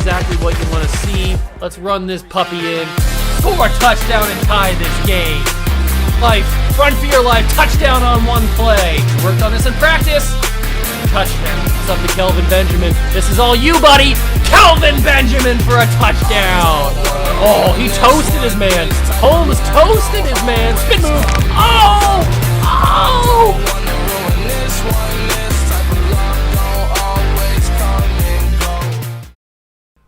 exactly what you want to see. Let's run this puppy in. Score a touchdown and tie this game. Life, run for your life, touchdown on one play. Worked on this in practice. Touchdown. It's up to Kelvin Benjamin. This is all you, buddy. Kelvin Benjamin for a touchdown. Oh, he toasted his man. Holmes toasted his man. Spin move. Oh! Oh!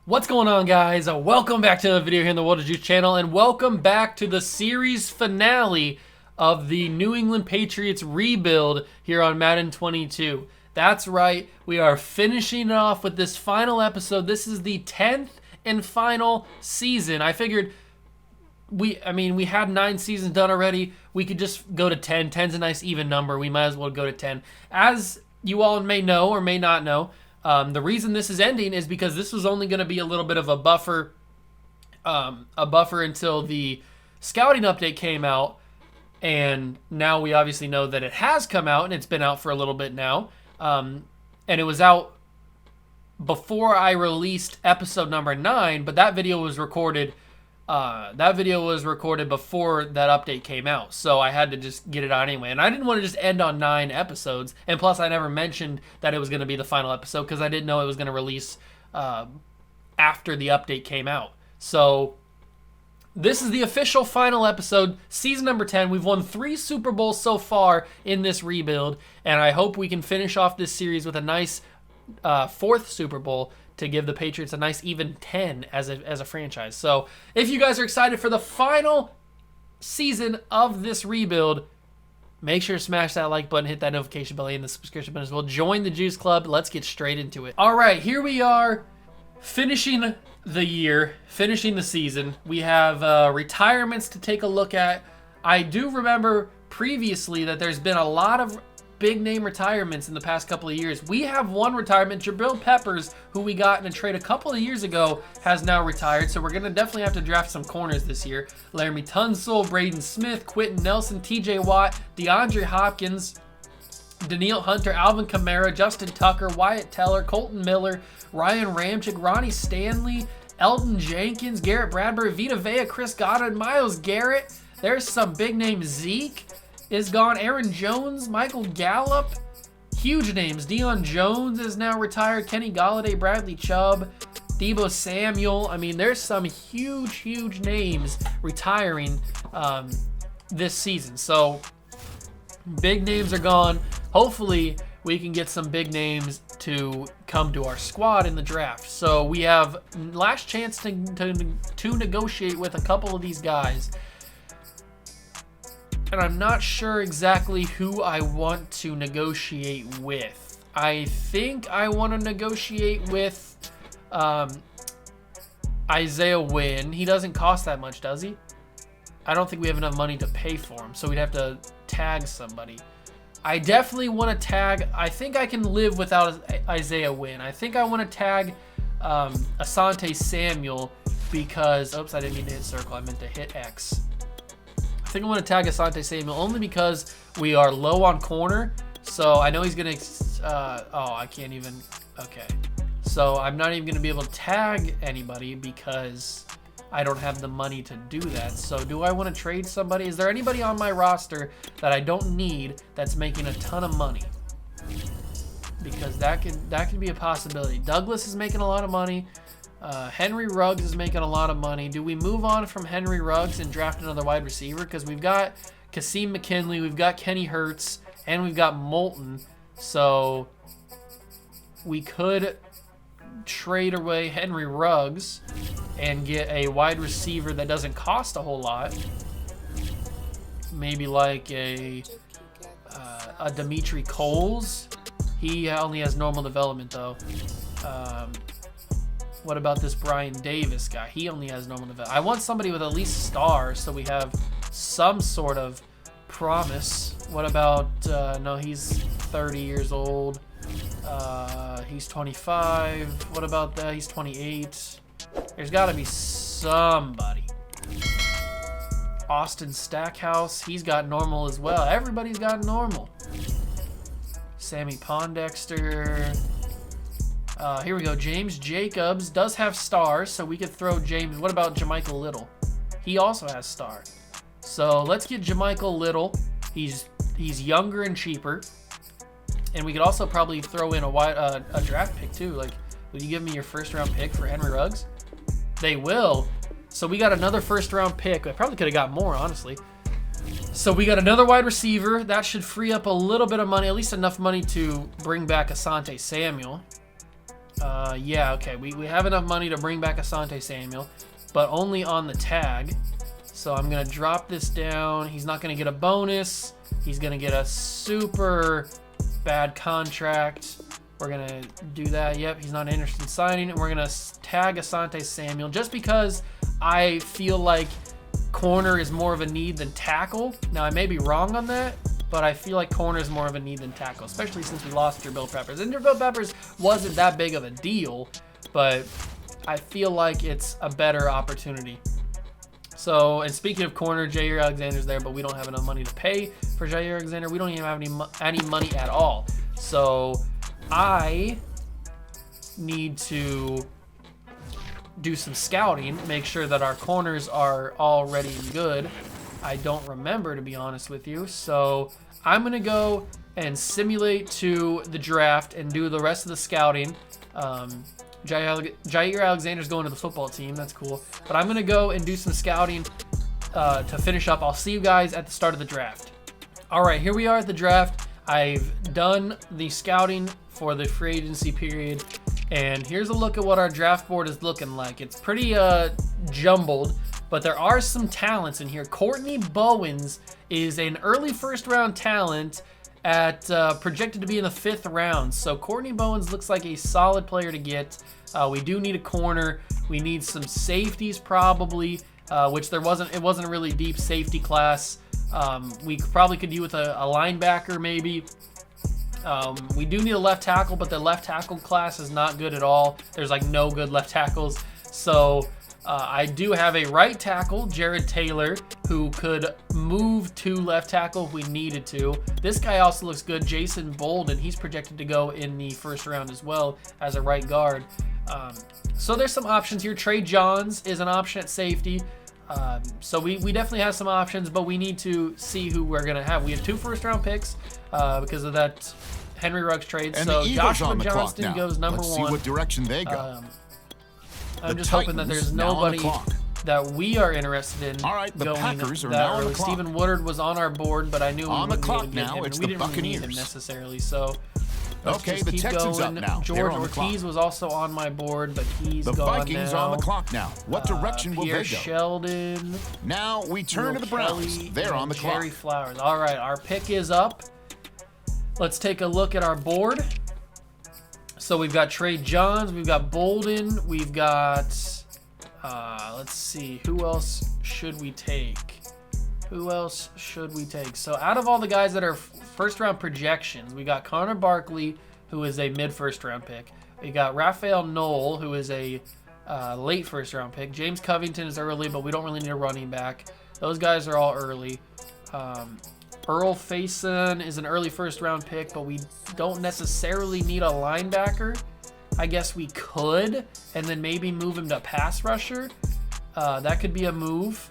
What's going on, guys? Welcome back to the video here in the World of Juice channel, and welcome back to the series finale of the New England Patriots rebuild here on Madden 22. That's right, we are finishing it off with this final episode. This is the 10th and final season. I figured we had 9 seasons done already. We could just go to 10. 10's a nice even number. We might as well go to 10. As you all may know or may not know, the reason this is ending is because this was only going to be a little bit of a buffer until the scouting update came out, and now we obviously know that it has come out, and it's been out for a little bit now, and it was out before I released episode number 9, but that video was recorded. Before that update came out, so I had to just get it out anyway. And I didn't want to just end on 9 episodes, and plus I never mentioned that it was going to be the final episode because I didn't know it was going to release after the update came out. So this is the official final episode, season number 10. We've won 3 Super Bowls so far in this rebuild, and I hope we can finish off this series with a nice 4th Super Bowl to give the Patriots a nice even 10 as a franchise. So if you guys are excited for the final season of this rebuild, make sure to smash that like button, hit that notification bell, and the subscription button as well. Join the Juice Club. Let's get straight into it. All right, here we are finishing the year, finishing the season. We have retirements to take a look at. I do remember previously that there's been a lot of big name retirements in the past couple of years. We have one retirement. Jabril Peppers, who we got in a trade a couple of years ago, has now retired, so we're going to definitely have to draft some corners this year. Laramie Tunsil, Braden Smith, Quentin Nelson, TJ Watt, DeAndre Hopkins, Danielle Hunter, Alvin Kamara, Justin Tucker, Wyatt Teller, Colton Miller, Ryan Ramchick, Ronnie Stanley, Elton Jenkins, Garrett Bradbury, Vita Vea, Chris Goddard, Myles Garrett. There's some big names. Zeke is gone. Aaron Jones, Michael Gallup, huge names. Deion Jones is now retired. Kenny Golladay, Bradley Chubb, Deebo Samuel. I mean, there's some huge names retiring this season. So big names are gone. Hopefully we can get some big names to come to our squad in the draft. So we have last chance to negotiate with a couple of these guys. And I'm not sure exactly who I want to negotiate with. I think I want to negotiate with Isaiah Wynn. He doesn't cost that much, does he? I don't think we have enough money to pay for him, so we'd have to tag somebody. I definitely want to tag. I think I can live without Isaiah Wynn. I think I want to tag Asante Samuel because, oops, I didn't mean to hit circle. I meant to hit X. I think I want to tag Asante Samuel only because we are low on corner. So I know he's going to, I can't even, okay. So I'm not even going to be able to tag anybody because I don't have the money to do that. So do I want to trade somebody? Is there anybody on my roster that I don't need that's making a ton of money? Because that could be a possibility. Douglas is making a lot of money. Henry Ruggs is making a lot of money. Do we move on from Henry Ruggs and draft another wide receiver? Because we've got Kasim McKinley, we've got Kenny Hurts, and we've got Moulton. So we could trade away Henry Ruggs and get a wide receiver that doesn't cost a whole lot. Maybe like a Dimitri Coles. He only has normal development though. What about this Brian Davis guy? He only has normal development. I want somebody with at least stars so we have some sort of promise. What about, no, he's 30 years old. He's 25. What about that? He's 28. There's got to be somebody. Austin Stackhouse, he's got normal as well. Everybody's got normal. Sammy Pondexter. Here we go. James Jacobs does have stars, so we could throw James. What about Jermichael Little? He also has star. So let's get Jermichael Little. He's younger and cheaper. And we could also probably throw in a draft pick too. Like, will you give me your first-round pick for Henry Ruggs? They will. So we got another first-round pick. I probably could have got more, honestly. So we got another wide receiver. That should free up a little bit of money, at least enough money to bring back Asante Samuel. Yeah, okay. We have enough money to bring back Asante Samuel, but only on the tag. So I'm going to drop this down. He's not going to get a bonus. He's going to get a super bad contract. We're going to do that. Yep, he's not interested in signing. And we're going to tag Asante Samuel just because I feel like corner is more of a need than tackle. Now, I may be wrong on that, but I feel like corner is more of a need than tackle, especially since we lost Jabril Peppers. And Jabril Peppers wasn't that big of a deal, but I feel like it's a better opportunity. So, and speaking of corner, Jair Alexander's there, but we don't have enough money to pay for Jair Alexander. We don't even have any money at all. So, I need to do some scouting, make sure that our corners are already good. I don't remember, to be honest with you. So, I'm going to go and simulate to the draft and do the rest of the scouting. Jair Alexander's going to the football team. That's cool. But I'm going to go and do some scouting to finish up. I'll see you guys at the start of the draft. All right, here we are at the draft. I've done the scouting for the free agency period. And here's a look at what our draft board is looking like. It's pretty jumbled, but there are some talents in here. Courtney Bowens is an early first-round talent at projected to be in the 5th round. So Courtney Bowens looks like a solid player to get. We do need a corner. We need some safeties probably, which it wasn't a really deep safety class. We probably could do with a linebacker maybe. We do need a left tackle, but the left tackle class is not good at all. There's like no good left tackles. So I do have a right tackle, Jared Taylor, who could move to left tackle if we needed to. This guy also looks good, Jason Bolden. He's projected to go in the 1st round as well as a right guard. So there's some options here. Trey Johns is an option at safety. So we definitely have some options, but we need to see who we're going to have. We have 2 first-round picks because of that Henry Ruggs trade. And so Joshua Johnston goes number 1. Let's see what direction they go. I'm just hoping that there's nobody that we are interested in. All right, the going Packers are that now on early. the clock. Stephen Woodard was on our board, but I knew we wouldn't be able to get him, and we didn't really need him necessarily. So let's just keep going. George Ortiz was also on my board, but he's gone now. The Vikings are on the clock now. What direction will they go? Pierre Sheldon. Now we turn to the Browns. They're on the clock. Jerry Flowers. All right, our pick is up. Let's take a look at our board. So we've got Trey Johns, we've got Bolden, we've got, let's see, who else should we take? So out of all the guys that are first-round projections, we got Connor Barkley, who is a mid-first-round pick. We got Raphael Knoll, who is a late first-round pick. James Covington is early, but we don't really need a running back. Those guys are all early. Earl Faison is an early first-round pick, but we don't necessarily need a linebacker. I guess we could, and then maybe move him to pass rusher. That could be a move.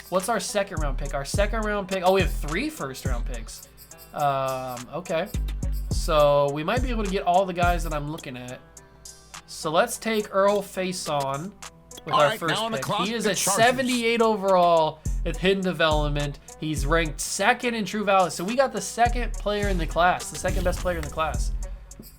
What's our 2nd-round pick? Our 2nd-round pick... Oh, we have 3 first-round picks. Okay. So we might be able to get all the guys that I'm looking at. So let's take Earl Faison with our first pick. He is a 78 overall with hidden development. He's ranked 2nd in True Value. So we got the 2nd player in the class, the 2nd best player in the class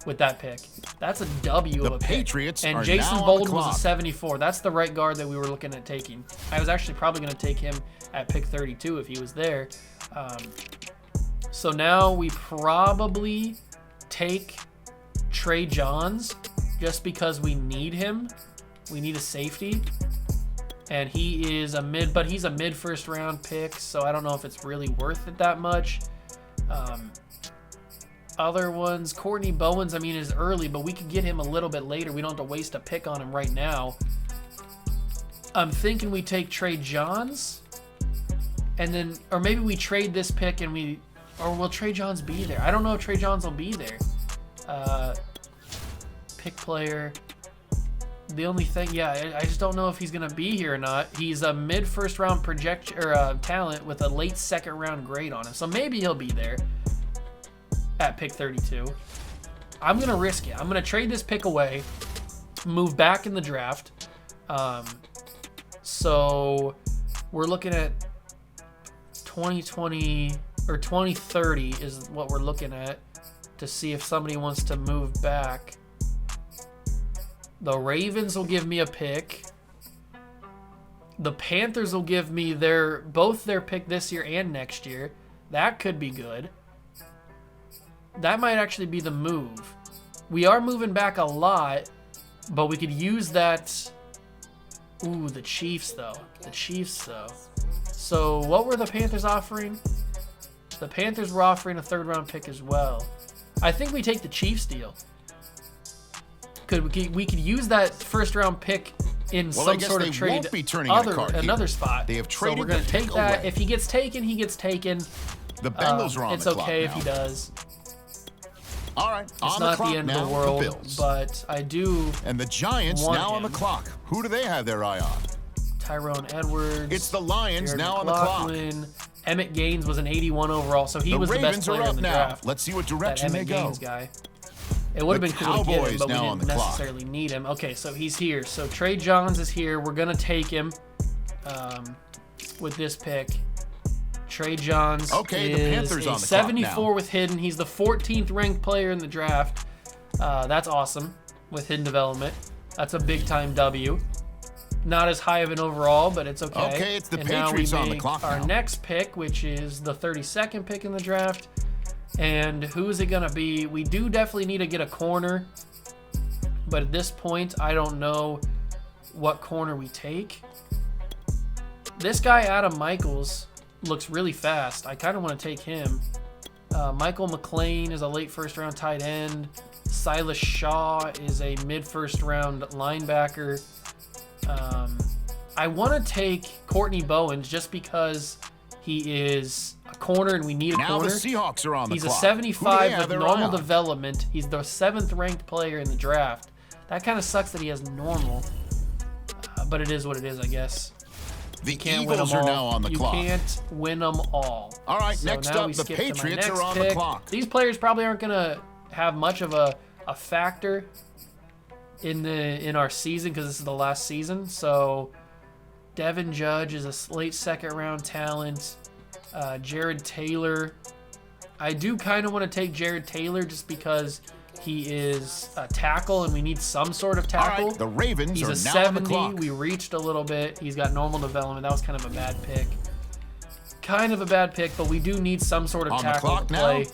with that pick. That's a W of a pick. Patriots and are Jason now Bolden was a 74. That's the right guard that we were looking at taking. I was actually probably going to take him at pick 32 if he was there. So now we probably take Trey Johns just because we need him. We need a safety. And he is a he's a mid first round pick, so I don't know if it's really worth it that much. Other ones, Courtney Bowens, I mean, is early, but we could get him a little bit later. We don't have to waste a pick on him right now. I'm thinking we take Trey Johns, and then, or maybe we trade this pick and will Trey Johns be there? I don't know if Trey Johns will be there. pick player. The only thing, yeah, I just don't know if he's gonna be here or not. He's a mid first round talent with a late second round grade on him, so maybe he'll be there at pick 32. I'm gonna risk it. I'm gonna trade this pick away, move back in the draft. So we're looking at 2020 or 2030 is what we're looking at to see if somebody wants to move back. The Ravens will give me a pick. The Panthers will give me both their pick this year and next year. That could be good. That might actually be the move. We are moving back a lot, but we could use that. Ooh, the Chiefs though. So what were the Panthers offering? The Panthers were offering a third round pick as well. I think we take the Chiefs deal. We could use that first round pick in some sort of trade another spot. They have traded, so we're going to take that. Away. If he gets taken, he gets taken. The Bengals are on it's the clock okay now. if he does. All right, it's not the end of the world, but I do. And the Giants now on the clock. Who do they have their eye on? Tyrone Edwards. It's the Lions Jared now McLaughlin. on the clock. Emmett Gaines was an 81 overall, so he was the best player in the draft. Let's see what direction they go. Gaines guy. It would have been cool to get him, but we didn't necessarily need him. Okay, so he's here. So Trey Johns is here. We're going to take him with this pick. Trey Johns the Panthers on the 74 clock now. with hidden. He's the 14th ranked player in the draft. That's awesome with hidden development. That's a big-time W. Not as high of an overall, but it's okay. Okay, it's the and Patriots now we on the make clock our now. next pick, which is the 32nd pick in the draft. And who is it going to be? We do definitely need to get a corner. But at this point, I don't know what corner we take. This guy, Adam Michaels, looks really fast. I kind of want to take him. Michael McLean is a late first round tight end. Silas Shaw is a mid first round linebacker. I want to take Courtney Bowens just because he is a corner and we need a corner. Now the Seahawks are on the clock. clock. He's a 75 with normal development. He's the 7th ranked player in the draft. That kind of sucks that he has normal, but it is what it is, I guess. The Eagles are now on the clock. You can't win them all. All right, so next up, the Patriots are on the clock. These players probably aren't going to have much of a factor in our season because this is the last season. So Devin Judge is a late second round talent. Jared Taylor. I do kind of want to take Jared Taylor just because he is a tackle and we need some sort of tackle. All right, the Ravens He's are a now 70. on the clock. We reached a little bit. He's got normal development. That was kind of a bad pick. But we do need some sort of tackle to play.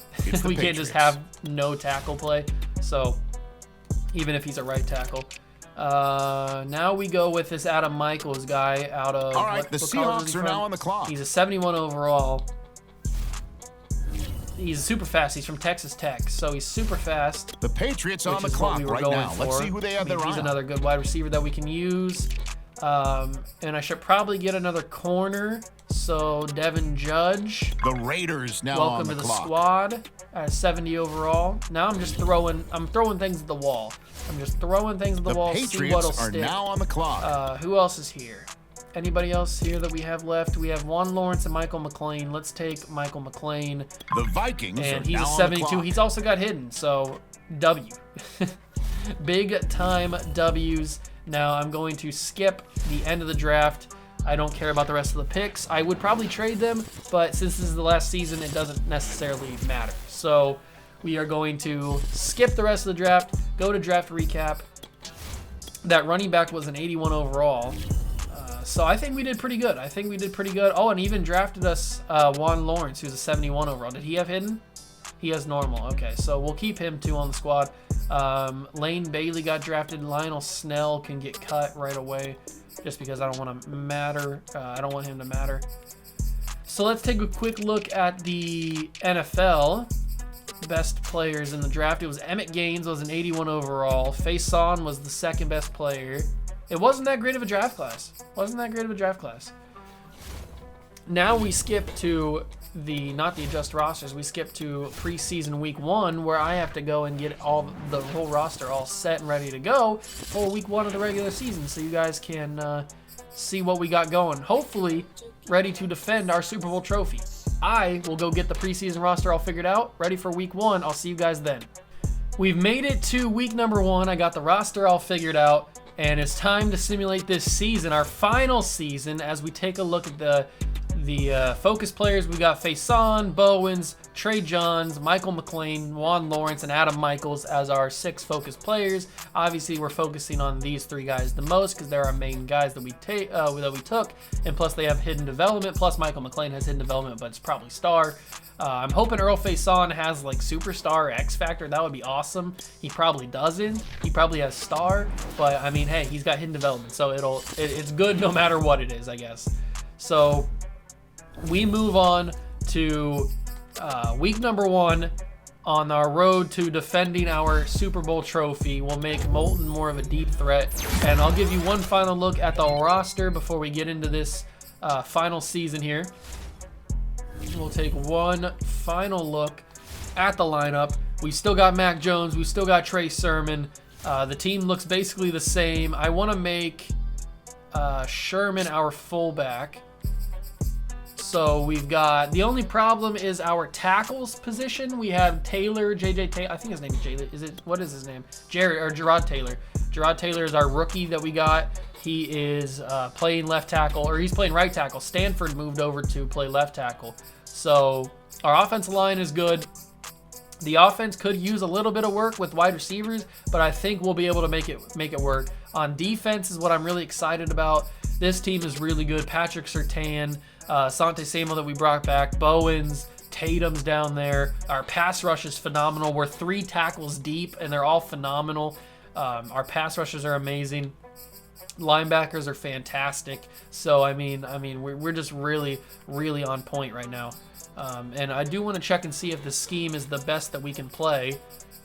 We can't just have no tackle play. So even if he's a right tackle. Now we go with this Adam Michaels guy out of... All right, the Seahawks are now on the clock. He's a 71 overall. He's super fast. He's from Texas Tech, so he's super fast. The Patriots on the clock right now. Let's see who they have their eye on. He's another good wide receiver that we can use. And I should probably get another corner. So Devin Judge. The Raiders now on the clock. Welcome to the squad at 70 overall. Now I'm throwing things at the wall. The Patriots are now on the clock. Who else is here? Anybody else here that we have left? We have Juan Lawrence and Michael McLean. Let's take Michael McLean. The Vikings and are he's now a on 72. the clock. He's also got hidden, so W. Big time W's. Now I'm going to skip the end of the draft. I don't care about the rest of the picks. I would probably trade them, but since this is the last season, it doesn't necessarily matter. So we are going to skip the rest of the draft, go to draft recap. That running back was an 81 overall. So I think we did pretty good. Oh, and even drafted us Juan Lawrence, who's a 71 overall. Did he have hidden? He has normal. Okay, so we'll keep him too on the squad. Lane Bailey got drafted. Lionel Snell can get cut right away just because I don't want to matter. I don't want him to matter. So let's take a quick look at the NFL best players in the draft. It was Emmett Gaines was an 81 overall. Faison was the second best player. It wasn't that great of a draft class. Now we skip to not the adjust rosters. We skip to preseason week 1, where I have to go and get the whole roster all set and ready to go for week 1 of the regular season, so you guys can see what we got going. Hopefully, ready to defend our Super Bowl trophy. I will go get the preseason roster all figured out, ready for week 1. I'll see you guys then. We've made it to week number 1. I got the roster all figured out, and it's time to simulate this season, our final season, as we take a look at the focus players. We got Faison, Bowens, Trey Johns, Michael McLean, Juan Lawrence, and Adam Michaels as our 6 focus players. Obviously, we're focusing on these 3 guys the most because they're our main guys that we took, and plus they have hidden development. Plus Michael McLean has hidden development, but it's probably star. I'm hoping Earl Faison has like superstar or X Factor. That would be awesome. He probably doesn't. He probably has star, but I mean, hey, he's got hidden development, so it's good no matter what it is, I guess. So we move on to week number 1 on our road to defending our Super Bowl trophy. We'll make Moulton more of a deep threat, and I'll give you one final look at the roster before we get into this final season here. We'll take one final look at the lineup. We still got Mac Jones. We still got Trey Sermon. The team looks basically the same. I want to make Sherman our fullback. So we've got, the only problem is our tackles position. We have Taylor, JJ Taylor. I think his name is Jay. What is his name? Gerard Taylor. Gerard Taylor is our rookie that we got. He is playing left tackle, or he's playing right tackle. Stanford moved over to play left tackle. So our offensive line is good. The offense could use a little bit of work with wide receivers, but I think we'll be able to make it work. On defense is what I'm really excited about. This team is really good. Patrick Surtain, Sante Samuel that we brought back, Bowens, Tatum's down there. Our pass rush is phenomenal. We're 3 tackles deep, and they're all phenomenal. Our pass rushers are amazing. Linebackers are fantastic. So I mean, we're just really, really on point right now. And I do want to check and see if the scheme is the best that we can play,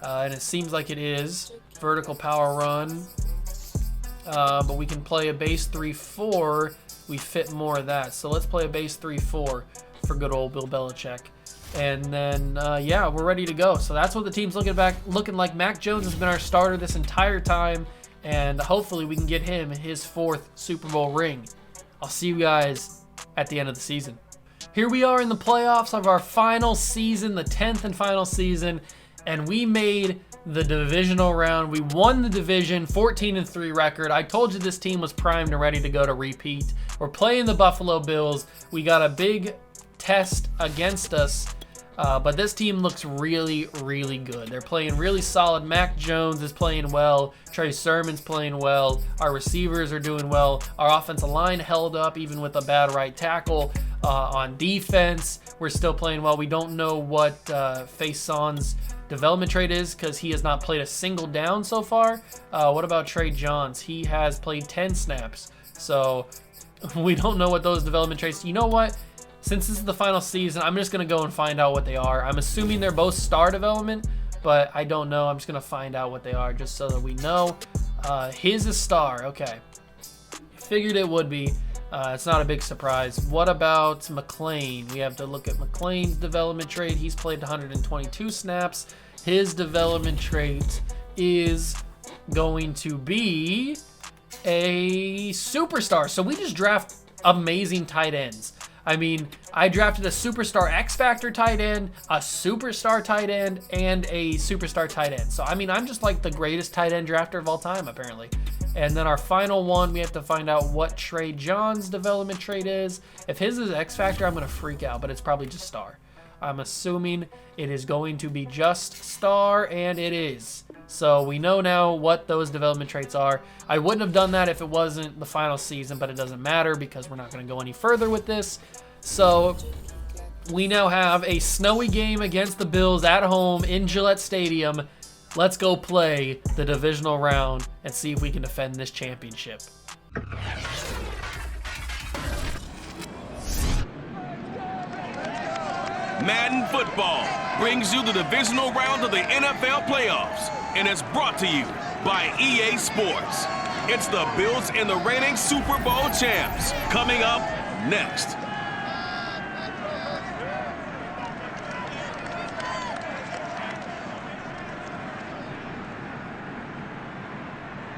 and it seems like it is. Vertical power run, but we can play a base 3-4. We fit more of that, so let's play a base 3-4 for good old Bill Belichick. And then yeah, we're ready to go. So that's what the team's looking like. Mac Jones has been our starter this entire time, and hopefully we can get him his 4th Super Bowl ring. I'll see you guys at the end of the season. Here we are in the playoffs of our final season, the 10th and final season, and we made the divisional round. We won the division, 14-3 record. I told you this team was primed and ready to go to repeat. We're playing the Buffalo Bills. We got a big test against us, but this team looks really, really good. They're playing really solid. Mac Jones is playing well. Trey Sermon's playing well. Our receivers are doing well. Our offensive line held up even with a bad right tackle. On defense, we're still playing well. We don't know what Faison's development trait is because he has not played a single down so far. What about Trey Johns? He has played 10 snaps. So we don't know what those development traits. You know what? Since this is the final season, I'm just going to go and find out what they are. I'm assuming they're both star development, but I don't know. I'm just going to find out what they are just so that we know. His is star. Okay. Figured it would be. It's not a big surprise. What about McLean? We have to look at McLean's development trait. He's played 122 snaps. His development trait is going to be a superstar. So we just draft amazing tight ends. I mean, I drafted a superstar X Factor tight end, a superstar tight end, and a superstar tight end. So, I mean, I'm just like the greatest tight end drafter of all time, apparently. And then our final one, we have to find out what Trey John's development trait is. If his is X Factor, I'm going to freak out, but it's probably just star. I'm assuming it is going to be just star, and it is. So we know now what those development traits are. I wouldn't have done that if it wasn't the final season, but it doesn't matter because we're not going to go any further with this. So we now have a snowy game against the Bills at home in Gillette Stadium. Let's go play the divisional round and see if we can defend this championship. Madden Football brings you the divisional round of the NFL playoffs, and it's brought to you by EA Sports. It's the Bills and the reigning Super Bowl champs coming up next.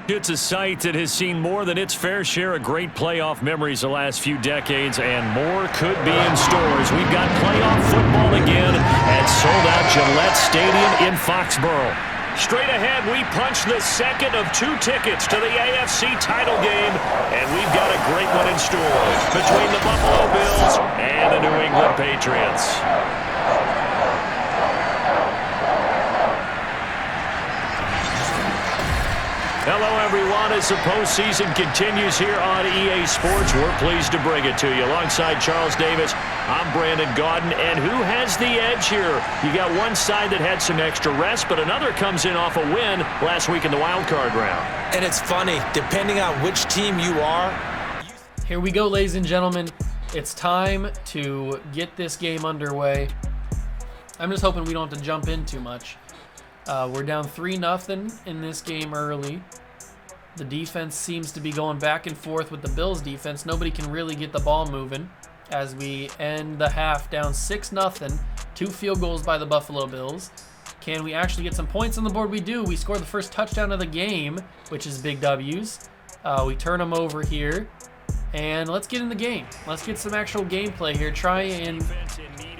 It's a site that has seen more than its fair share of great playoff memories the last few decades, and more could be in stores. We've got playoff football again at sold-out Gillette Stadium in Foxborough. Straight ahead, we punch the second of 2 tickets to the AFC title game, and we've got a great one in store between the Buffalo Bills and the New England Patriots. Hello, everyone. As the postseason continues here on EA Sports, we're pleased to bring it to you. Alongside Charles Davis, I'm Brandon Gaudin. And who has the edge here? You got one side that had some extra rest, but another comes in off a win last week in the wild card round. And it's funny, depending on which team you are. Here we go, ladies and gentlemen. It's time to get this game underway. I'm just hoping we don't have to jump in too much. We're down 3-0 in this game early. The defense seems to be going back and forth with the Bills defense. Nobody can really get the ball moving as we end the half down 6-0. 2 field goals by the Buffalo Bills. Can we actually get some points on the board? We do. We score the first touchdown of the game, which is big W's. We turn them over here. And let's get in the game. Let's get some actual gameplay here. Try and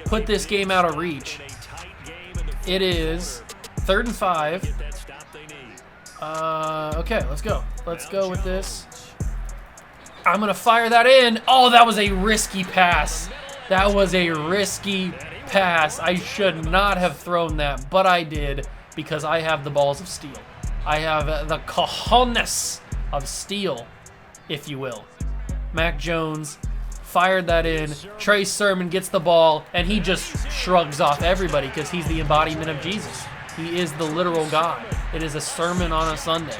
put this game out of reach. It is 3rd and 5. Okay, let's go. Let's go with this. I'm going to fire that in. Oh, that was a risky pass. That was a risky pass. I should not have thrown that, but I did because I have the balls of steel. I have the cojones of steel, if you will. Mac Jones fired that in. Trey Sermon gets the ball, and he just shrugs off everybody because he's the embodiment of Jesus. He is the literal God. It is a sermon on a Sunday.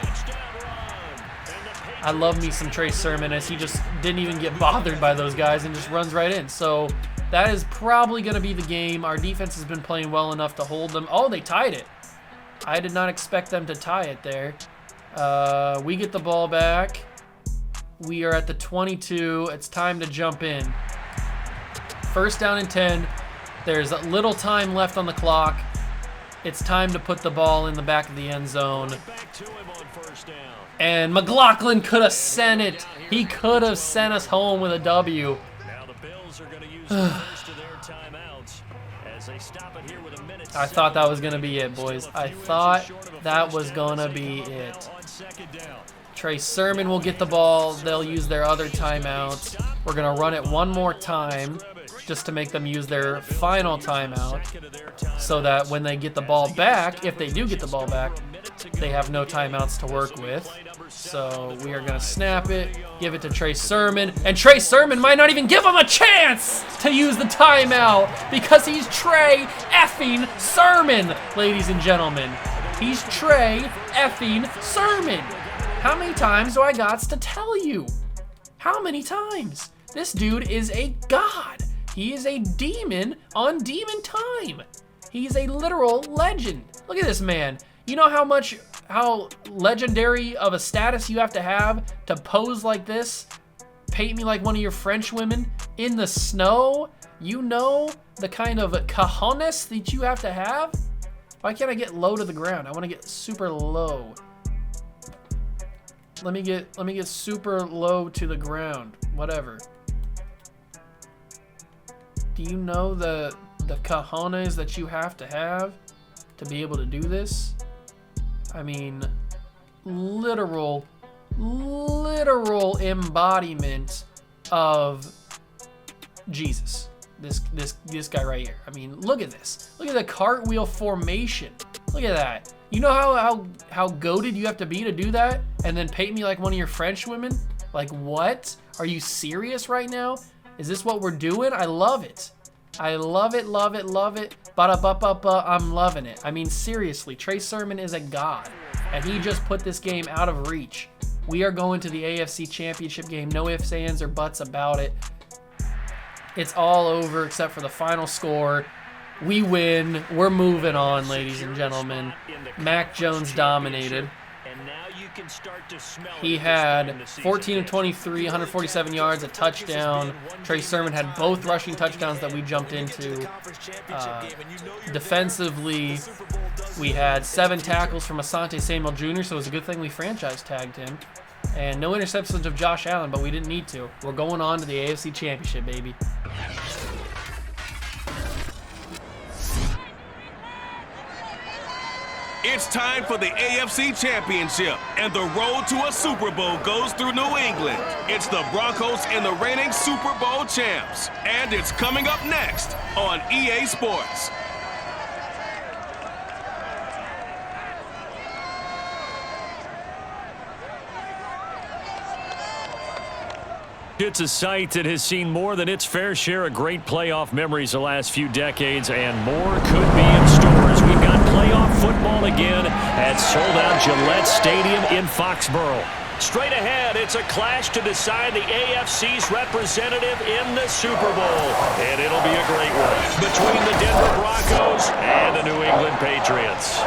I love me some Trey Sermon as he just didn't even get bothered by those guys and just runs right in. So that is probably going to be the game. Our defense has been playing well enough to hold them. Oh, they tied it. I did not expect them to tie it there. We get the ball back. We are at the 22. It's time to jump in. 1st down and 10. There's a little time left on the clock. It's time to put the ball in the back of the end zone. And McLaughlin could have sent it. He could have sent us home with a W. I thought that was going to be it, boys. I thought that was going to be it. Trey Sermon will get the ball. They'll use their other timeout. We're going to run it one more time just to make them use their final timeout so that when they get the ball back, if they do get the ball back, they have no timeouts to work with. So we are going to snap it, give it to Trey Sermon, and Trey Sermon might not even give him a chance to use the timeout because he's Trey effing Sermon, ladies and gentlemen. He's Trey effing Sermon. How many times do I got to tell you? How many times? This dude is a god. He is a demon on demon time. He's a literal legend. Look at this man. You know how legendary of a status you have to pose like this? Paint me like one of your French women in the snow? You know the kind of cojones that you have to have? Why can't I get low to the ground? I want to get super low. Let me get super low to the ground. Whatever. Do you know the cojones that you have to be able to do this? I mean, literal embodiment of Jesus. This guy right here. I mean, look at this. Look at the cartwheel formation. Look at that. You know how goated you have to be to do that? And then paint me like one of your French women? Like, what? Are you serious right now? Is this what we're doing? I love it. I love it, love it, love it. Ba-da-ba-ba-ba, I'm loving it. I mean, seriously, Trey Sermon is a god. And he just put this game out of reach. We are going to the AFC Championship game. No ifs, ands, or buts about it. It's all over except for the final score. We win. We're moving on, ladies and gentlemen. Mac Jones dominated. He had 14 of 23, 147 yards, a touchdown. Trey Sermon had both rushing touchdowns that we jumped into. Defensively, we had 7 tackles from Asante Samuel Jr., so it was a good thing we franchise tagged him. And no interceptions of Josh Allen, but we didn't need to. We're going on to the AFC Championship, baby. It's time for the AFC Championship, and the road to a Super Bowl goes through New England. It's the Broncos and the reigning Super Bowl champs, and it's coming up next on EA Sports. It's a site that has seen more than its fair share of great playoff memories the last few decades, and more could be in store as we've got playoff football again at sold-out Gillette Stadium in Foxborough. Straight ahead, it's a clash to decide the AFC's representative in the Super Bowl, and it'll be a great one between the Denver Broncos and the New England Patriots.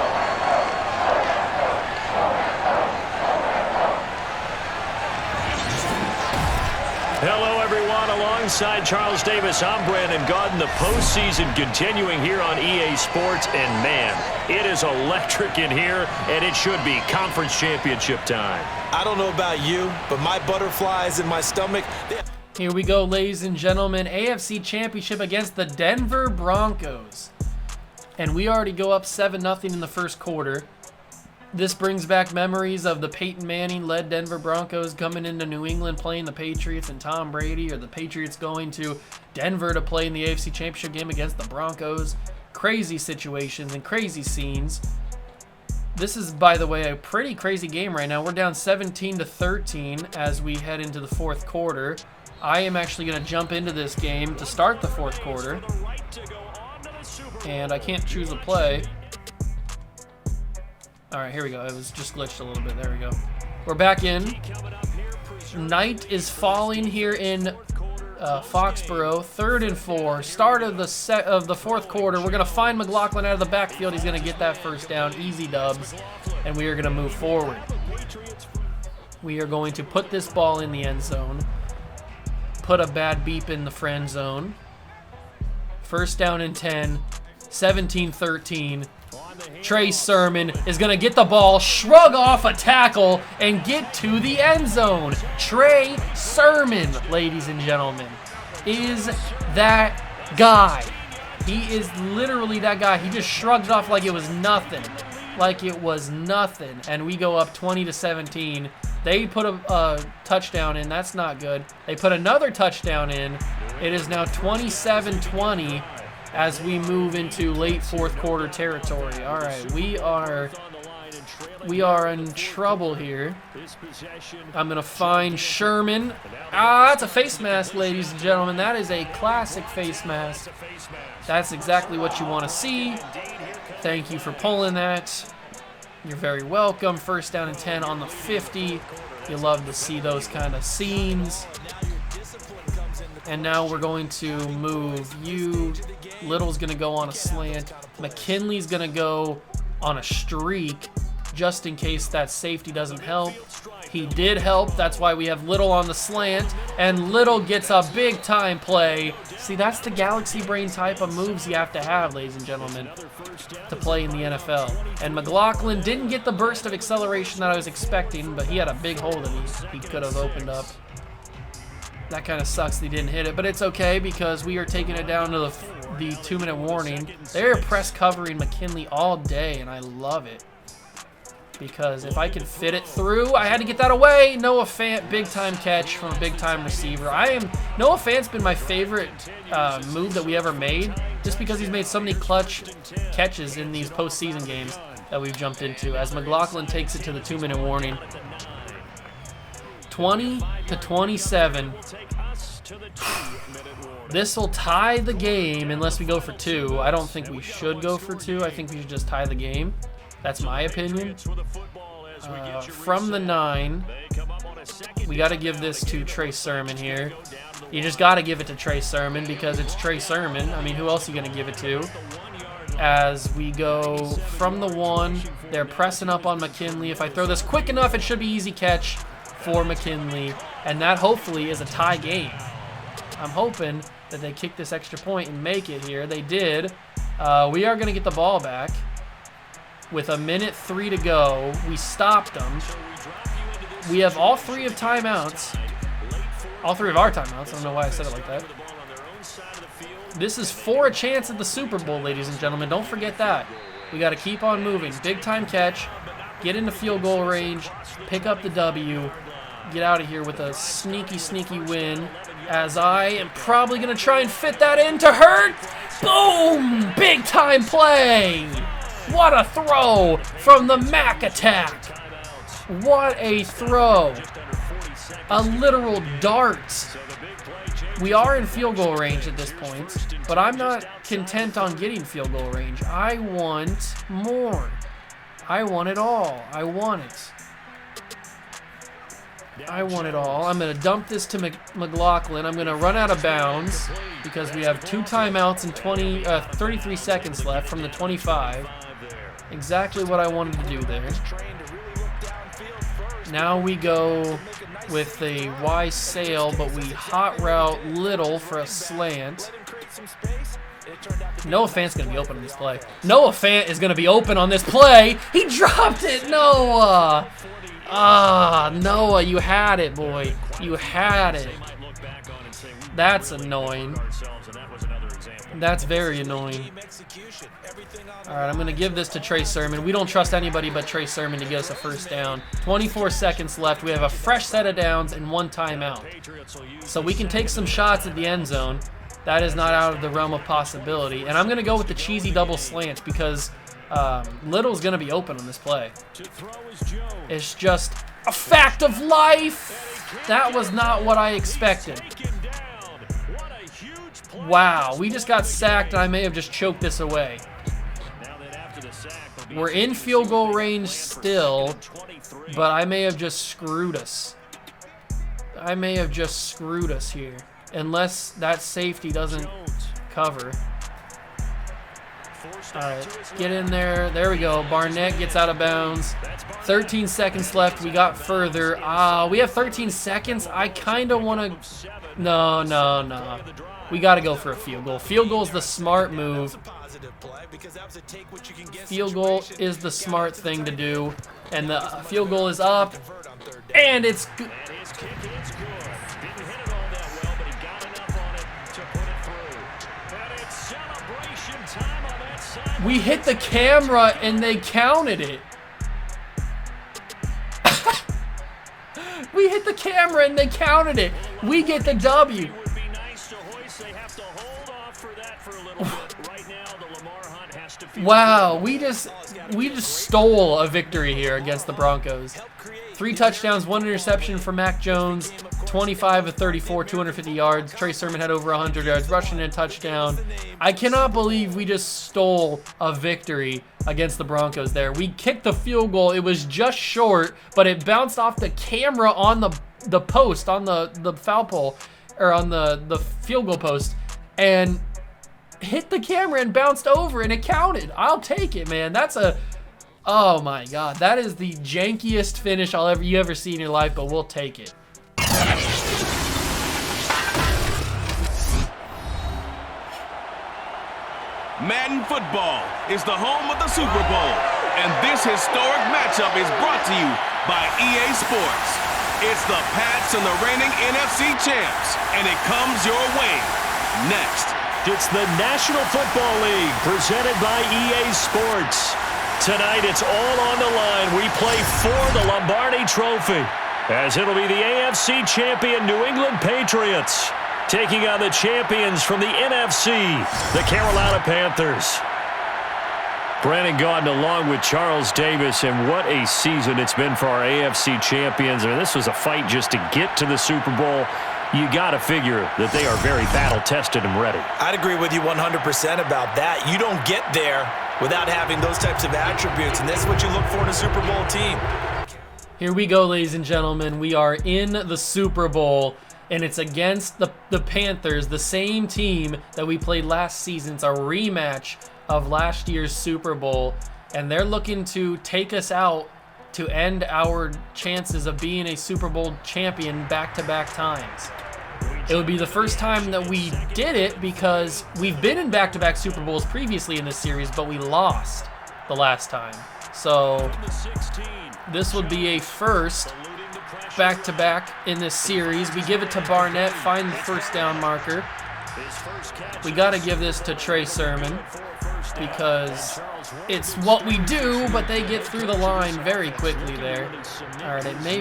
Hello, everyone. Alongside Charles Davis, I'm Brandon Gaudin. The postseason continuing here on EA Sports, and man, it is electric in here, and it should be conference championship time. I don't know about you, but my butterflies in my stomach. Here we go, ladies and gentlemen. AFC Championship against the Denver Broncos. And we already go up 7-0 in the first quarter. This brings back memories of the Peyton Manning-led Denver Broncos coming into New England playing the Patriots and Tom Brady, or the Patriots going to Denver to play in the AFC Championship game against the Broncos. Crazy situations and crazy scenes. This is, by the way, a pretty crazy game right now. We're down 17-13 as we head into the fourth quarter. I am actually going to jump into this game to start the fourth quarter. And I can't choose a play. All right, here we go. It was just glitched a little bit. There we go. We're back in. Night is falling here in Foxborough. 3rd and 4. Start of the fourth quarter. We're going to find McLaughlin out of the backfield. He's going to get that first down. Easy dubs. And we are going to move forward. We are going to put this ball in the end zone. Put a bad beep in the friend zone. First down and 10. 17-13. Trey Sermon is going to get the ball, shrug off a tackle, and get to the end zone. Trey Sermon, ladies and gentlemen, is that guy. He is literally that guy. He just shrugged it off like it was nothing. Like it was nothing. And we go up 20-17. They put a touchdown in. That's not good. They put another touchdown in. It is now 27-20. As we move into late fourth quarter territory. All right, we are in trouble here. I'm going to find Sherman. That's a face mask, ladies and gentlemen. That is a classic face mask. That's exactly what you want to see. Thank you for pulling that. You're very welcome. First down and 10 on the 50. You love to see those kind of scenes. And now we're going to move you. Little's going to go on a slant. McKinley's going to go on a streak just in case that safety doesn't help. He did help. That's why we have Little on the slant. And Little gets a big-time play. See, that's the Galaxy Brain type of moves you have to have, ladies and gentlemen, to play in the NFL. And McLaughlin didn't get the burst of acceleration that I was expecting, but he had a big hole that he could have opened up. That kind of sucks that he didn't hit it, but it's okay because we are taking it down to the 2-minute warning. They're press covering McKinley all day, and I love it. Because if I can fit it through, I had to get that away. Noah Fant, big-time catch from a big-time receiver. Noah Fant's been my favorite move that we ever made, just because he's made so many clutch catches in these postseason games that we've jumped into. As McLaughlin takes it to the 2-minute warning. 20-27. This will tie the game unless we go for 2. I don't think we should go for 2. I think we should just tie the game. That's my opinion. From the 9, we got to give this to Trey Sermon here. You just got to give it to Trey Sermon because it's Trey Sermon. I mean, who else are you going to give it to? as we go from the 1. They're pressing up on McKinley. If I throw this quick enough, it should be easy catch for McKinley. And that hopefully is a tie game. I'm hoping that they kick this extra point and make it here. They did. We are going to get the ball back with 1:03 to go. We stopped them. We have all 3 of timeouts. All 3 of our timeouts. I don't know why I said it like that. This is for a chance at the Super Bowl, ladies and gentlemen. Don't forget that. We got to keep on moving. Big time catch. Get into field goal range. Pick up the W. Get out of here with a sneaky, sneaky win. As I am probably going to try and fit that in to Hurt. Boom! Big time play. What a throw from the Mac attack. What a throw. A literal dart. We are in field goal range at this point, but I'm not content on getting field goal range. I want more. I want it all. I want it. I want it all. I'm going to dump this to McLaughlin. I'm going to run out of bounds because we have 2 timeouts and 33 seconds left from the 25. Exactly what I wanted to do there. Now we go with a Y sail, but we hot route Little for a slant. Noah Fant's going to be open on this play. Noah Fant is going to be open on this play. He dropped it, Noah. Noah, you had it, boy. You had it. That's annoying. That's very annoying. All right, I'm going to give this to Trey Sermon. We don't trust anybody but Trey Sermon to get us a first down. 24 seconds left. We have a fresh set of downs and 1 timeout. So we can take some shots at the end zone. That is not out of the realm of possibility. And I'm going to go with the cheesy double slant because Little's going to be open on this play. It's just a fact of life. That was not what I expected. Wow, we just got sacked and I may have just choked this away. We're in field goal range still, but I may have just screwed us. I may have just screwed us here. Unless that safety doesn't cover. All right, get in there. There we go. Barnett gets out of bounds. 13 seconds left. We got further. We have 13 seconds. I kind of want to... No. We got to go for a field goal. Field goal is the smart move. Field goal is the smart thing to do. And the field goal is up. And it's good. We hit the camera and they counted it. We hit the camera and they counted it. We get the W. Wow, we just stole a victory here against the Broncos. 3 touchdowns, 1 interception for Mac Jones, 25 of 34, 250 yards. Trey Sermon had over 100 yards, rushing and a touchdown. I cannot believe we just stole a victory against the Broncos there. We kicked the field goal. It was just short, but it bounced off the camera on the post, on the foul pole, or on the field goal post, and hit the camera and bounced over, and it counted. I'll take it, man. That's a... Oh my God, that is the jankiest finish you ever see in your life, but we'll take it. Madden football is the home of the Super Bowl, and this historic matchup is brought to you by EA Sports. It's the Pats and the reigning NFC champs, and it comes your way next. It's the National Football League presented by EA Sports. Tonight, it's all on the line. We play for the Lombardi Trophy, as it'll be the AFC champion New England Patriots taking on the champions from the NFC, the Carolina Panthers. Brandon Gaudin along with Charles Davis, and what a season it's been for our AFC champions. I mean, this was a fight just to get to the Super Bowl. You got to figure that they are very battle-tested and ready. I'd agree with you 100% about that. You don't get there without having those types of attributes, and that's what you look for in a Super Bowl team. Here we go, ladies and gentlemen. We are in the Super Bowl, and it's against the Panthers, the same team that we played last season. It's a rematch of last year's Super Bowl, and they're looking to take us out to end our chances of being a Super Bowl champion back-to-back times. It would be the first time that we did it because we've been in back-to-back Super Bowls previously in this series, but we lost the last time. So this would be a first back-to-back in this series. We give it to Barnett, find the first down marker. We got to give this to Trey Sermon because it's what we do, but they get through the line very quickly there. All right, it may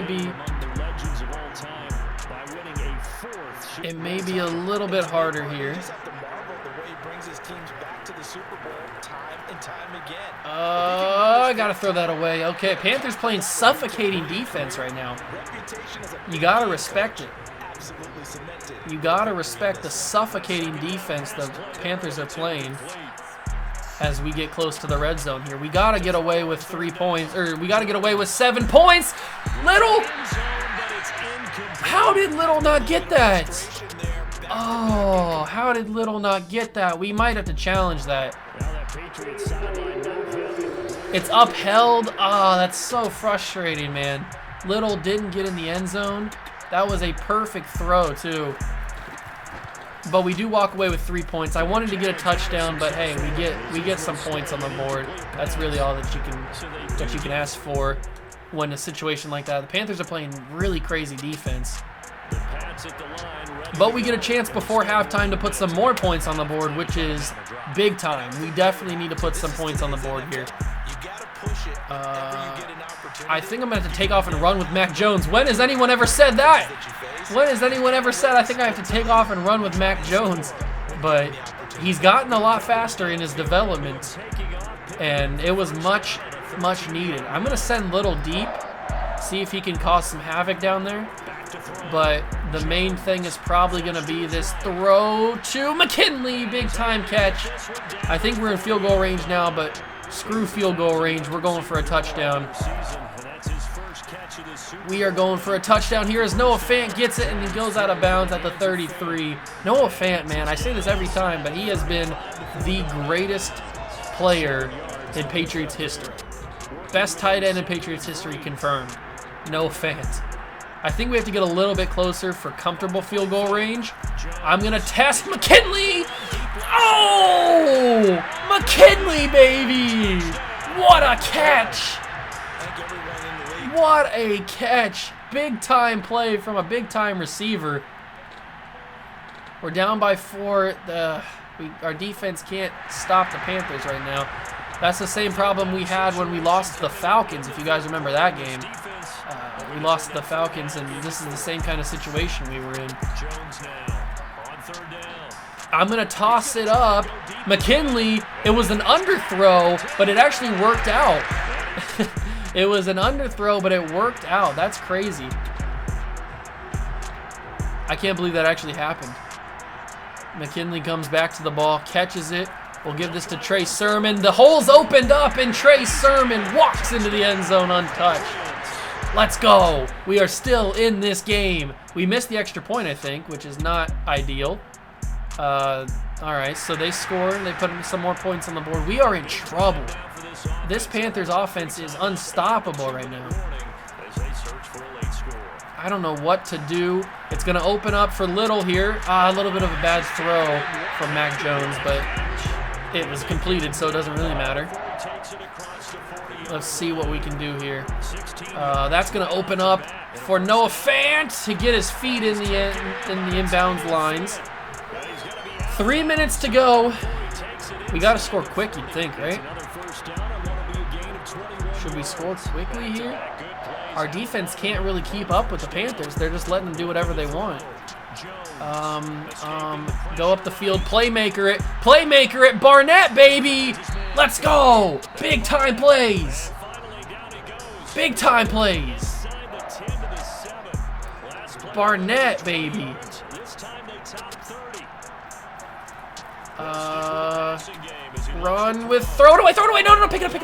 be a little bit harder here. I gotta throw that away. Okay, Panthers playing suffocating defense right now. You gotta respect it. You gotta respect the suffocating defense the Panthers are playing as we get close to the red zone here. We gotta get away with 3 points, or we gotta get away with 7 points. Little, how did Little not get that? Oh, how did Little not get that? We might have to challenge that. It's upheld. Ah, that's so frustrating, man. Little didn't get in the end zone. That was a perfect throw, too. But we do walk away with 3 points. I wanted to get a touchdown, but hey, we get some points on the board. That's really all that you can ask for when a situation like that. The Panthers are playing really crazy defense. But we get a chance before halftime to put some more points on the board, which is big time. We definitely need to put some points on the board here. I think I'm going to have to take off and run with Mac Jones. When has anyone ever said that? When has anyone ever said I think I have to take off and run with Mac Jones? But he's gotten a lot faster in his development, and it was much, much needed. I'm going to send Little deep, see if he can cause some havoc down there. But the main thing is probably going to be this throw to McKinley. Big time catch. I think we're in field goal range now, but screw field goal range. We're going for a touchdown. We are going for a touchdown here as Noah Fant gets it, and he goes out of bounds at the 33. Noah Fant, man, I say this every time, but he has been the greatest player in Patriots history. Best tight end in Patriots history confirmed. Noah Fant. I think we have to get a little bit closer for comfortable field goal range. I'm going to test McKinley. Oh! McKinley, baby! What a catch! What a catch. Big time play from a big time receiver. We're down by 4. Our defense can't stop the Panthers right now. That's the same problem we had when we lost to the Falcons, if you guys remember that game. We lost to the Falcons, and this is the same kind of situation we were in. I'm going to toss it up. McKinley, it was an underthrow, but it actually worked out. It was an underthrow, but it worked out. That's crazy. I can't believe that actually happened. McKinley comes back to the ball, catches it. We'll give this to Trey Sermon. The hole's opened up, and Trey Sermon walks into the end zone untouched. Let's go. We are still in this game. We missed the extra point, I think, which is not ideal. All right, so they score. They put some more points on the board. We are in trouble. This Panthers offense is unstoppable right now. I don't know what to do. It's going to open up for Little here. A little bit of a bad throw from Mac Jones, but it was completed, so it doesn't really matter. Let's see what we can do here. That's going to open up for Noah Fant to get his feet in the inbounds lines. 3 minutes to go. We got to score quick, you'd think, right? Should we score quickly here? Our defense can't really keep up with the Panthers. They're just letting them do whatever they want. Go up the field. Playmaker it. Playmaker it. Barnett, baby. Let's go. Big time plays. Big time plays. Barnett, baby. Run with, throw it away, no, pick it up, get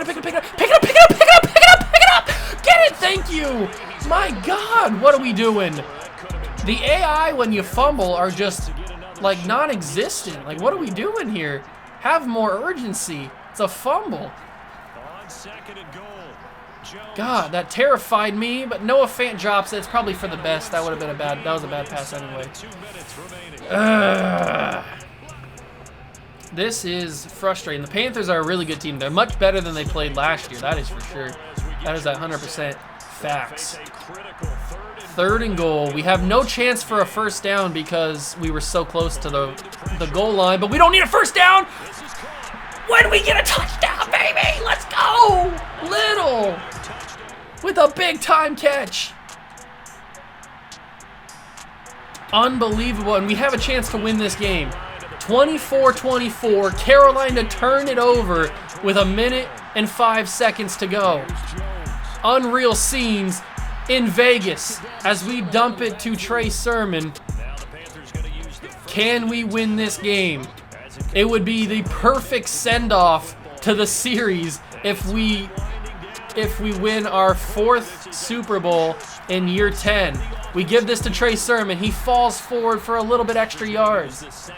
it, thank you. My God, what are we doing? The AI when you fumble are just like non-existent. Like, what are we doing here? Have more urgency. It's a fumble. On 2nd and goal. God, that terrified me, but Noah Fant drops it. It's probably for the best. That was a bad pass anyway. This is frustrating. The Panthers are a really good team. They're much better than they played last year. That is for sure. That is 100% facts. 3rd and goal. We have no chance for a first down because we were so close to the goal line, but we don't need a first down when we get a touchdown, baby. Let's go. Little with a big time catch. Unbelievable. And we have a chance to win this game. 24-24. Carolina turned it over with 1 minute and 5 seconds to go. Unreal scenes in Vegas as we dump it to Trey Sermon. Can we win this game? It would be the perfect send-off to the series if we win our 4th Super Bowl in year 10. We give this to Trey Sermon. He falls forward for a little bit extra yards.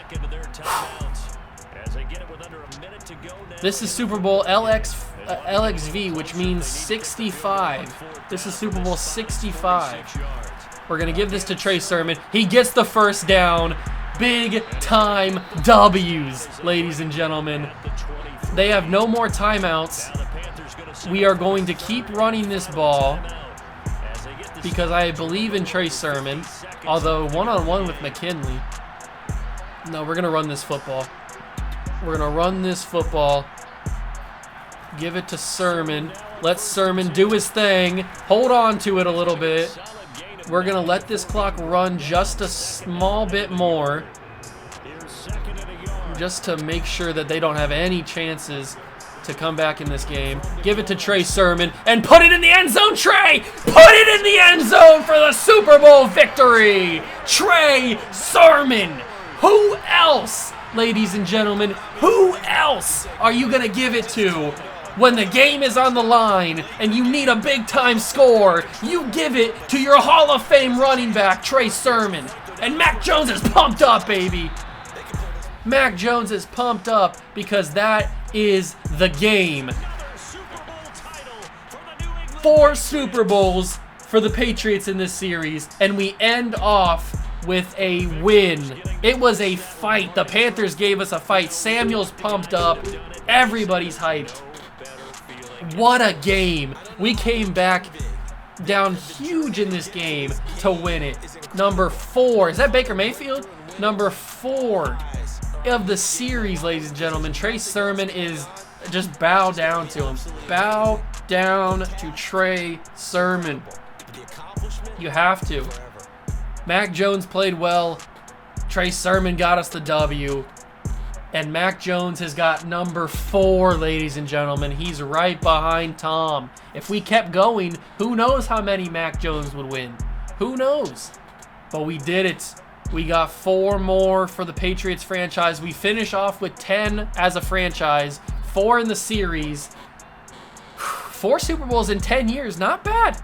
This is Super Bowl LXV, which means 65. This is Super Bowl 65. We're going to give this to Trey Sermon. He gets the first down. Big time W's, ladies and gentlemen. They have no more timeouts. We are going to keep running this ball because I believe in Trey Sermon, although one-on-one with McKinley. No, we're going to run this football. We're going to run this football. Give it to Sermon. Let Sermon do his thing. Hold on to it a little bit. We're going to let this clock run just a small bit more, just to make sure that they don't have any chances to come back in this game. Give it to Trey Sermon and put it in the end zone, Trey! Put it in the end zone for the Super Bowl victory! Trey Sermon! Who else, ladies and gentlemen, who else are you going to give it to when the game is on the line and you need a big-time score? You give it to your Hall of Fame running back, Trey Sermon. And Mac Jones is pumped up, baby. Mac Jones is pumped up because that is the game. 4 Super Bowls for the Patriots in this series, and we end off with a win. It was a fight. The Panthers gave us a fight. Samuel's pumped up. Everybody's hyped. What a game. We came back down huge in this game to win it. Number 4. Is that Baker Mayfield? Number 4 of the series, ladies and gentlemen. Trey Sermon is just bow down to him. Bow down to Trey Sermon. You have to. Mac Jones played well. Trey Sermon got us the W. And Mac Jones has got number 4, ladies and gentlemen. He's right behind Tom. If we kept going, who knows how many Mac Jones would win? Who knows? But we did it. We got 4 more for the Patriots franchise. We finish off with 10 as a franchise, 4 in the series. 4 Super Bowls in 10 years. Not bad.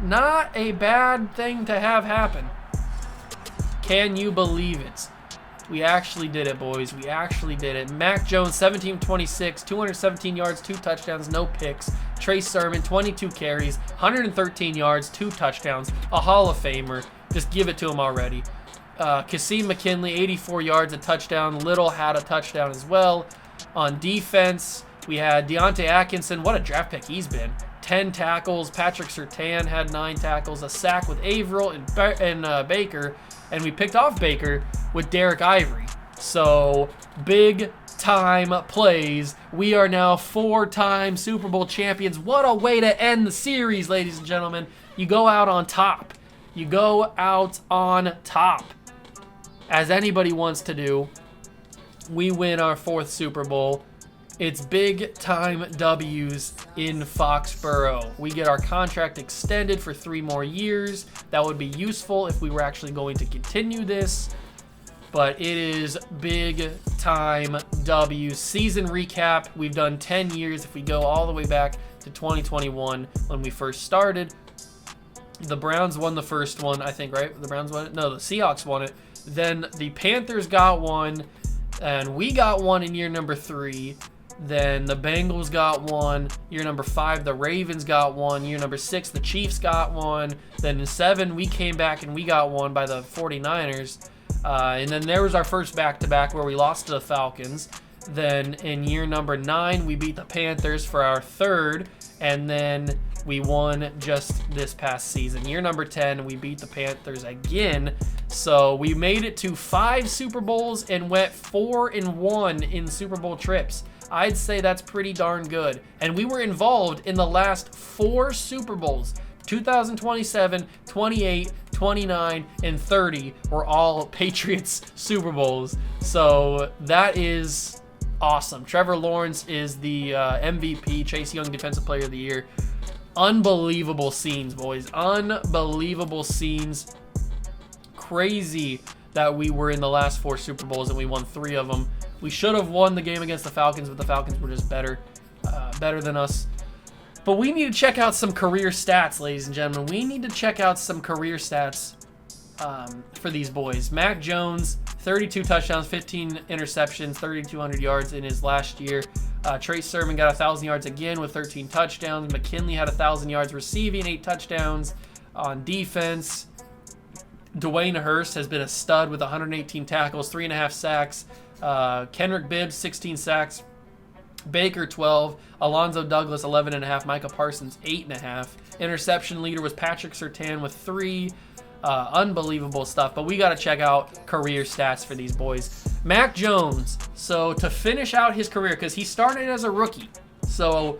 Not a bad thing to have happen. Can you believe it? We actually did it, boys. We actually did it. Mac Jones, 17-26, 217 yards, 2 touchdowns, no picks. Trey Sermon, 22 carries, 113 yards, 2 touchdowns. A Hall of Famer. Just give it to him already. Kasim McKinley, 84 yards, a touchdown. Little had a touchdown as well. On defense, we had Deontay Atkinson. What a draft pick he's been. 10 tackles. Patrick Surtain had 9 tackles. A sack with Averill and Baker. And we picked off Baker with Derek Ivory. So, big time plays. We are now 4-time Super Bowl champions. What a way to end the series, ladies and gentlemen. You go out on top. You go out on top, as anybody wants to do. We win our 4th Super Bowl. It's big time W's in Foxborough. We get our contract extended for 3 more years. That would be useful if we were actually going to continue this. But it is big time W. Season recap. We've done 10 years. If we go all the way back to 2021 when we first started, the Browns won the first one, I think, right? The Browns won it? No, the Seahawks won it. Then the Panthers got one. And we got one in year number 3. Then the Bengals got one. Year number 5, the Ravens got one. Year number 6, the Chiefs got one. Then in 7, we came back and we got one by the 49ers. And then there was our first back-to-back where we lost to the Falcons. Then in year number 9, we beat the Panthers for our 3rd. And then we won just this past season. Year number 10, we beat the Panthers again. So we made it to 5 Super Bowls and went 4-1 in Super Bowl trips. I'd say that's pretty darn good. And we were involved in the last 4 Super Bowls. 2027, 28, 29, and 30 were all Patriots Super Bowls. So that is awesome. Trevor Lawrence is the MVP, Chase Young Defensive Player of the Year. Unbelievable scenes, boys. Unbelievable scenes. Crazy that we were in the last 4 Super Bowls and we won 3 of them. We should have won the game against the Falcons, but the Falcons were just better than us. But we need to check out some career stats, ladies and gentlemen. We need to check out some career stats for these boys. Mac Jones, 32 touchdowns, 15 interceptions, 3,200 yards in his last year. Trey Sermon got 1,000 yards again with 13 touchdowns. McKinley had 1,000 yards receiving, 8 touchdowns on defense. Dwayne Hurst has been a stud with 118 tackles, 3.5 sacks. Kendrick Bibbs, 16 sacks. Baker, 12. Alonzo Douglas, 11.5. Micah Parsons, 8.5. Interception leader was Patrick Surtain with 3. Unbelievable stuff. But we got to check out career stats for these boys. Mac Jones. So to finish out his career, because he started as a rookie. So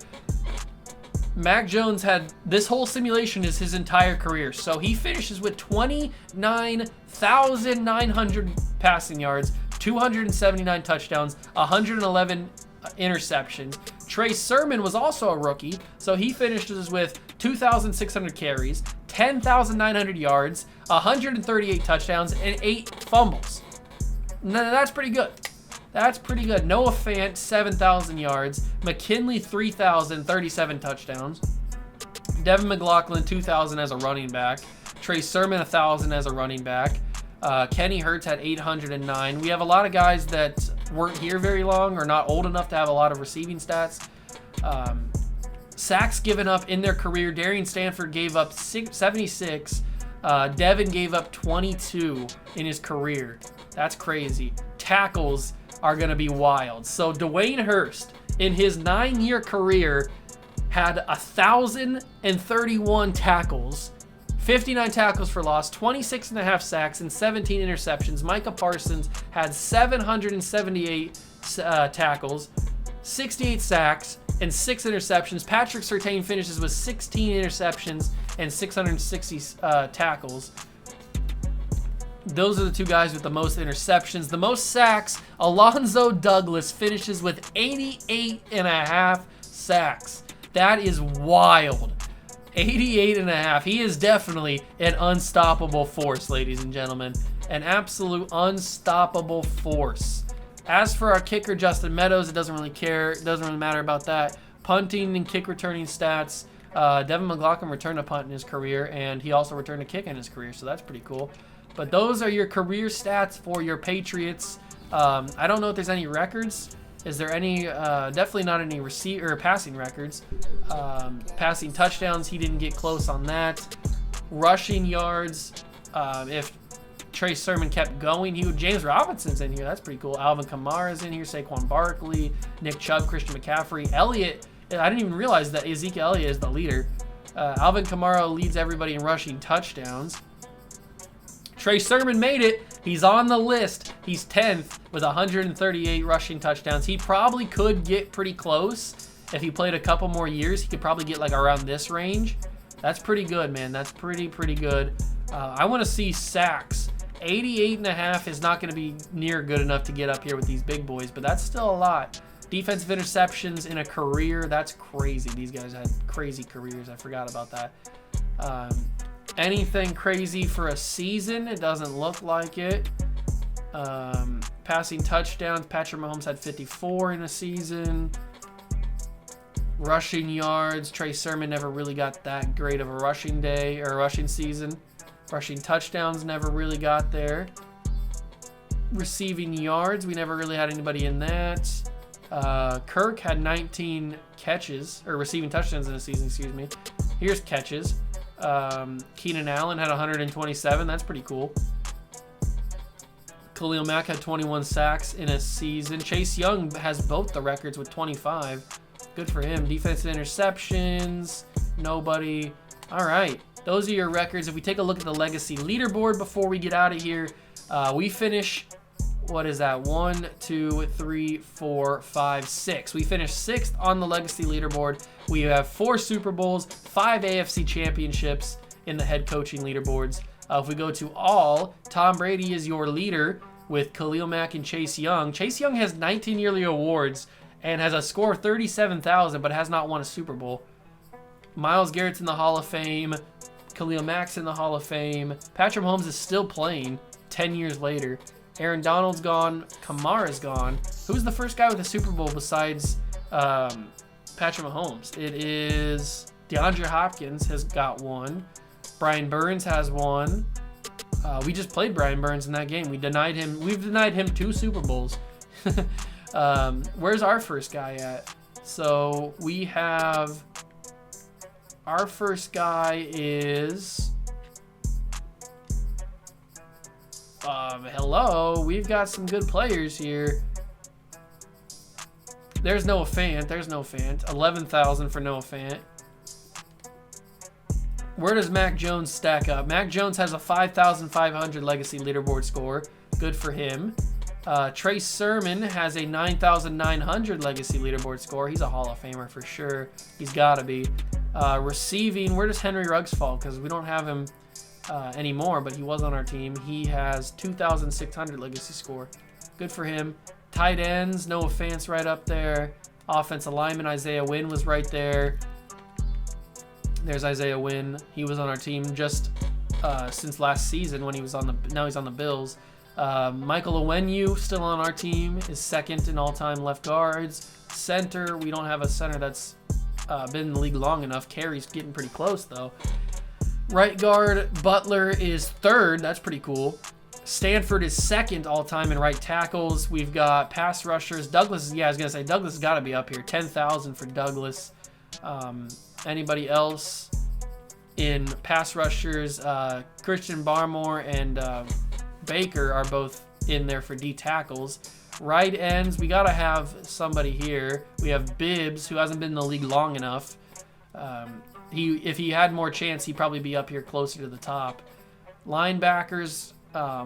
Mac Jones had this whole simulation is his entire career. So he finishes with 29,900 passing yards, 279 touchdowns, 111 interceptions. Trey Sermon was also a rookie, so he finishes with 2,600 carries, 10,900 yards, 138 touchdowns, and 8 fumbles. Now, that's pretty good. That's pretty good. Noah Fant, 7,000 yards. McKinley, 3,037 touchdowns. Devin McLaughlin, 2,000 as a running back. Trey Sermon, 1,000 as a running back. Kenny Hurts had 809. We have a lot of guys that weren't here very long or not old enough to have a lot of receiving stats. Sacks given up in their career. Darian Stanford gave up 76. Devin gave up 22 in his career. That's crazy. Tackles are going to be wild. So Dwayne Hurst, in his 9-year career, had 1,031 tackles, 59 tackles for loss, 26.5 sacks, and 17 interceptions. Micah Parsons had 778 tackles, 68 sacks, and 6 interceptions. Patrick Surtain finishes with 16 interceptions and 660 tackles. Those are the 2 guys with the most interceptions. The most sacks, Alonzo Douglas finishes with 88.5 sacks. That is wild. 88.5. He is definitely an unstoppable force, ladies and gentlemen. An absolute unstoppable force. As for our kicker, Justin Meadows, it doesn't really care. It doesn't really matter about that. Punting and kick returning stats. Devin McLaughlin returned a punt in his career, and he also returned a kick in his career, so that's pretty cool. But those are your career stats for your Patriots. I don't know if there's any records. Is there any? Definitely not any passing records. Passing touchdowns, he didn't get close on that. Rushing yards, if Trey Sermon kept going, James Robinson's in here. That's pretty cool. Alvin Kamara's in here. Saquon Barkley, Nick Chubb, Christian McCaffrey, Elliott. I didn't even realize that Ezekiel Elliott is the leader. Alvin Kamara leads everybody in rushing touchdowns. Trey Sermon made it. He's on the list. He's 10th with 138 rushing touchdowns. He probably could get pretty close. If he played a couple more years, he could probably get like around this range. That's pretty good, man. That's pretty good. I want to see sacks. 88.5 is not going to be near good enough to get up here with these big boys, but that's still a lot. Defensive interceptions in a career, that's crazy. These guys had crazy careers. I forgot about that. Anything crazy for a season? It doesn't look like it. Passing touchdowns, Patrick Mahomes had 54 in a season. Rushing yards, Trey Sermon never really got that great of a rushing day or rushing season. Rushing touchdowns never really got there. receiving yards, we never really had anybody in that. Kirk had 19 catches, or receiving touchdowns in the season, excuse me. Here's catches. Keenan Allen had 127. That's pretty cool. Khalil Mack had 21 sacks in a season. Chase Young has both the records with 25. Good for him. Defensive interceptions, nobody. All right, those are your records. If we take a look at the legacy leaderboard before we get out of here, we finish, what is that? 1, 2, 3, 4, 5, 6. We finished 6th on the legacy leaderboard. We have 4 Super Bowls, 5 AFC Championships in the head coaching leaderboards. If we go to all, Tom Brady is your leader with Khalil Mack and Chase Young. Chase Young has 19 yearly awards and has a score of 37,000, but has not won a Super Bowl. Myles Garrett's in the Hall of Fame. Khalil Mack's in the Hall of Fame. Patrick Mahomes is still playing 10 years later. Aaron Donald's gone. Kamara's gone. Who's the first guy with a Super Bowl besides Patrick Mahomes? It is DeAndre Hopkins has got one. Brian Burns has one. We just played Brian Burns in that game. We've denied him 2 Super Bowls. Where's our first guy at? So we have, our first guy is, hello, we've got some good players here. There's Noah Fant. 11,000 for Noah Fant. Where does Mac Jones stack up? Mac Jones has a 5,500 legacy leaderboard score. Good for him. Trey Sermon has a 9,900 legacy leaderboard score. He's a Hall of Famer for sure. He's got to be. Receiving, where does Henry Ruggs fall? Because we don't have him anymore, but he was on our team. He has 2,600 legacy score. Good for him. Tight ends, Noah Fant's right up there. Offensive lineman, Isaiah Wynn was right there. There's Isaiah Wynn. He was on our team just since last season when he was on now he's on the Bills. Michael Onwenu, still on our team, is second in all-time left guards. Center, we don't have a center that's been in the league long enough. Carey's getting pretty close, though. Right guard, Butler is third. That's pretty cool. Stanford is second all-time in right tackles. We've got pass rushers. Douglas, I was going to say, Douglas has got to be up here. 10,000 for Douglas. Anybody else in pass rushers? Christian Barmore and Baker are both in there for D tackles. Right ends, we gotta have somebody here. We have Bibbs, who hasn't been in the league long enough. If he had more chance, he'd probably be up here closer to the top. Linebackers,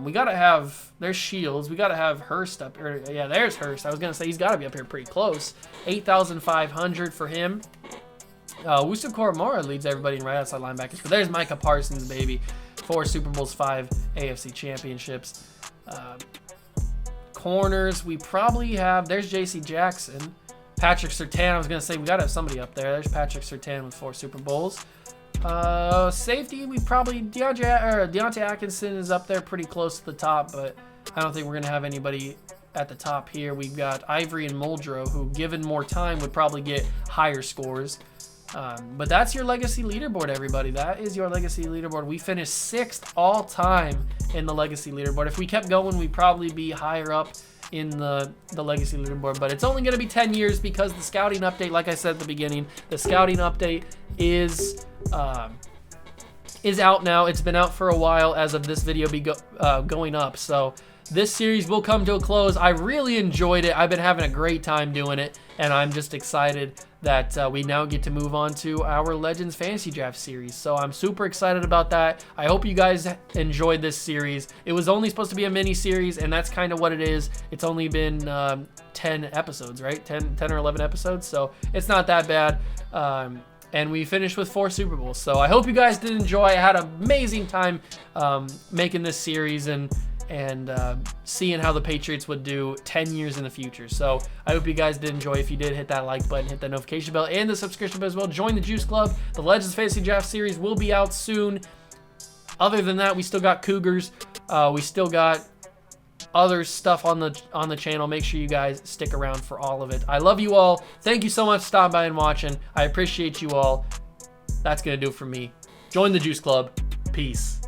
we gotta have, there's Shields. We gotta have Hurst up here. Yeah, there's Hurst. I was gonna say he's gotta be up here pretty close. 8,500 for him. Wusu Koromora leads everybody in right outside linebackers. But there's Micah Parsons, baby. 4 Super Bowls, 5 AFC Championships. Corners, we probably have, there's J.C. Jackson. Patrick Surtain, I was going to say, we got to have somebody up there. There's Patrick Surtain with 4 Super Bowls. Safety, we probably, Deontay Atkinson is up there pretty close to the top, but I don't think we're going to have anybody at the top here. We've got Ivory and Muldrow, who, given more time, would probably get higher scores. But that's your legacy leaderboard, everybody. That is your legacy leaderboard. We finished 6th all time in the legacy leaderboard. If we kept going, we'd probably be higher up in the legacy leaderboard. But it's only going to be 10 years because the scouting update, like I said at the beginning, the scouting update is out now. It's been out for a while as of this video going up. So this series will come to a close. I really enjoyed it. I've been having a great time doing it, and I'm just excited that we now get to move on to our Legends Fantasy Draft series. So I'm super excited about that. I hope you guys enjoyed this series. It was only supposed to be a mini series, and that's kind of what it is. It's only been 10 episodes, right? 10 or 11 episodes, so it's not that bad. And we finished with 4 Super Bowls. So I hope you guys did enjoy. I had an amazing time making this series and seeing how the Patriots would do 10 years in the future. So I hope you guys did enjoy. If you did, hit that like button, hit that notification bell, and the subscription bell as well. Join the Juice Club. The Legends Fantasy Draft series will be out soon. Other than that, we still got Cougars. We still got other stuff on the channel. Make sure you guys stick around for all of it. I love you all. Thank you so much for stopping by and watching. I appreciate you all. That's going to do it for me. Join the Juice Club. Peace.